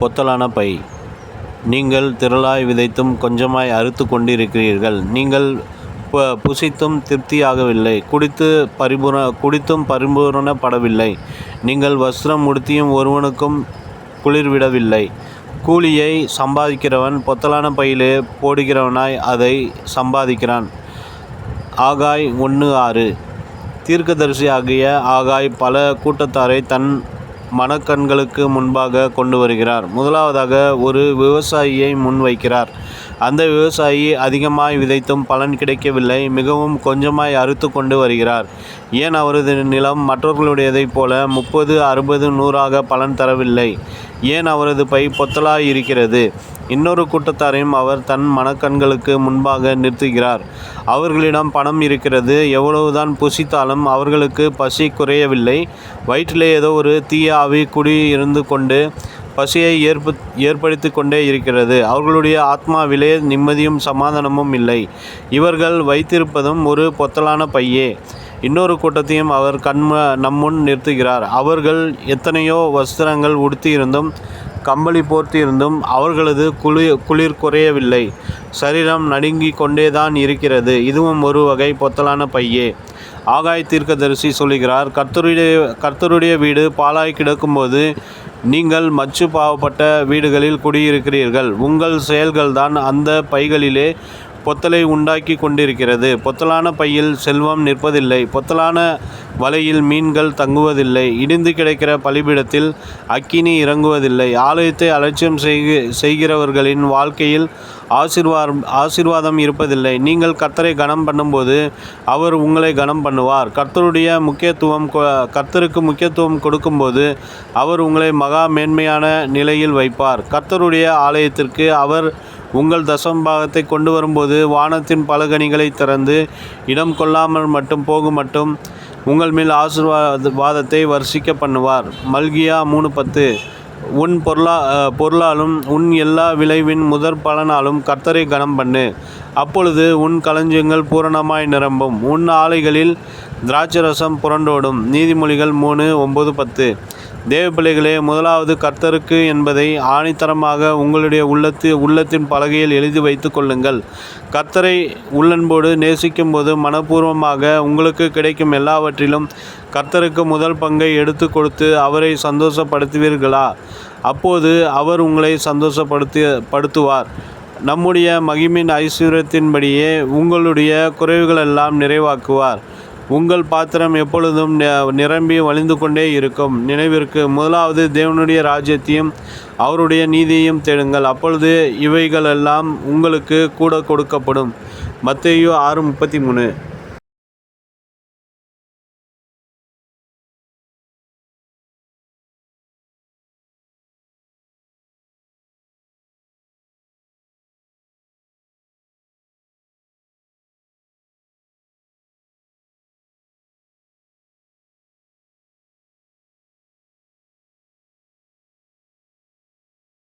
பொத்தலான by. நீங்கள் திரளாய் விதைத்தும் கொஞ்சமாய் அறுத்து கொண்டிருக்கிறீர்கள். நீங்கள் புசித்தும் திருப்தியாகவில்லை, குடித்தும் பரிபூரணப்படவில்லை. நீங்கள் வஸ்திரம் உடுத்தியும் ஒருவனுக்கும் குளிர்விடவில்லை. கூலியை சம்பாதிக்கிறவன் பொத்தலான பையிலே போடுகிறவனாய் அதை சம்பாதிக்கிறான். ஆகாய் 1:6. தீர்க்கதரிசியாகிய ஆகாய் பல கூட்டத்தாரை தன் மனக்கண்களுக்கு முன்பாக கொண்டு வருகிறார். முதலாவதாக ஒரு விவசாயியை முன்வைக்கிறார். அந்த விவசாயி அதிகமாய் விதைத்தும் பலன் கிடைக்கவில்லை, மிகவும் கொஞ்சமாய் அறுத்து கொண்டு வருகிறார். ஏன் அவரது நிலம் மற்றவர்களுடையதைப் போல 30, 60, 100 பலன் தரவில்லை? ஏன் அவரது பை பொத்தலாய் இருக்கிறது? இன்னொரு கூட்டத்தாரையும் அவர் தன் மனக்கண்களுக்கு முன்பாக நிறுத்துகிறார். அவர்களிடம் பணம் இருக்கிறது, எவ்வளவுதான் புசித்தாலும் அவர்களுக்கு பசி குறையவில்லை. வயிற்றிலே ஏதோ ஒரு தீய ஆவி குடி இருந்து கொண்டு பசியை ஏற்படுத்தி கொண்டே இருக்கிறது. அவர்களுடைய ஆத்மாவிலே நிம்மதியும் சமாதானமும் இல்லை. இவர்கள் வைத்திருப்பதும் ஒரு பொத்தலான பையே. இன்னொரு கூட்டத்தையும் அவர் நம்முன் நிறுத்துகிறார். அவர்கள் எத்தனையோ வஸ்திரங்கள் உடுத்தியிருந்தும் கம்பளி போர்த்தியிருந்தும் அவர்களது குளிர் குறையவில்லை. சரீரம் நடுங்கி கொண்டேதான் இருக்கிறது. இதுவும் ஒரு வகை பொத்தலான பையே. ஆகாய் தீர்க்கதரிசி சொல்லுகிறார், கர்த்தருடைய வீடு பாழாய் கிடக்கும்போது நீங்கள் மச்சு பாவப்பட்ட வீடுகளில் குடியிருக்கிறீர்கள். உங்கள் செயல்கள்தான் அந்த பைகளிலே பொத்தலை உண்டாக்கி கொண்டிருக்கிறது. பொத்தலான பையில் செல்வம் நிற்பதில்லை, பொத்தலான வலையில் மீன்கள் தங்குவதில்லை, இடிந்து கிடக்கிற பலிபீடத்தில் அக்கினி இறங்குவதில்லை. ஆலயத்தை அலட்சியம் செய்கிறவர்களின் வாழ்க்கையில் ஆசீர்வாதம் இருப்பதில்லை. நீங்கள் கர்த்தரை கனம் பண்ணும்போது அவர் உங்களை கனம் பண்ணுவார். கர்த்தருக்கு முக்கியத்துவம் கொடுக்கும்போது அவர் உங்களை மகா மேன்மையான நிலையில் வைப்பார். கர்த்தருடைய ஆலயத்திற்கு அவர் உங்கள் தசமபாகத்தை கொண்டு வரும்போது வானத்தின் பலகணிகளை திறந்து இடம் கொள்ளாமல் மட்டும் உங்கள் மேல் ஆசீர்வாதத்தை வர்ஷிக்க பண்ணுவார். மல்கியா 3:10. உன் பொருளாலும் உன் எல்லா விளைவின் முதற் பலனாலும் கர்த்தரை கனம் பண்ணு. அப்பொழுது உன் களஞ்சியங்கள் பூரணமாய் நிரம்பும், உன் ஆலைகளில் திராட்சரசம் புரண்டோடும். நீதிமொழிகள் 3:9-10. தேவப்பிள்ளைகளே, முதலாவது கர்த்தருக்கு என்பதை ஆணித்தரமாக உங்களுடைய உள்ளத்தின் பலகையில் எழுதி வைத்து கொள்ளுங்கள். கர்த்தரை உள்ளன்போடு நேசிக்கும்போது மனப்பூர்வமாக உங்களுக்கு கிடைக்கும் எல்லாவற்றிலும் கர்த்தருக்கு முதல் பங்கை எடுத்து கொடுத்து அவரை சந்தோஷப்படுத்துவீர்களா? அப்போது அவர் உங்களை சந்தோஷப்படுத்துவார். நம்முடைய மகிமையின் ஐஸ்வர்யத்தின்படியே உங்களுடைய குறைவுகளெல்லாம் நிறைவாக்குவார். உங்கள் பாத்திரம் எப்பொழுதும் நிரம்பி வழிந்து கொண்டே இருக்கும். நினைவிற்கு, முதலாவது தேவனுடைய ராஜ்யத்தையும் அவருடைய நீதியையும் தேடுங்கள், அப்பொழுது இவைகளெல்லாம் உங்களுக்கு கூட கொடுக்கப்படும். மத்தேயு 6:33.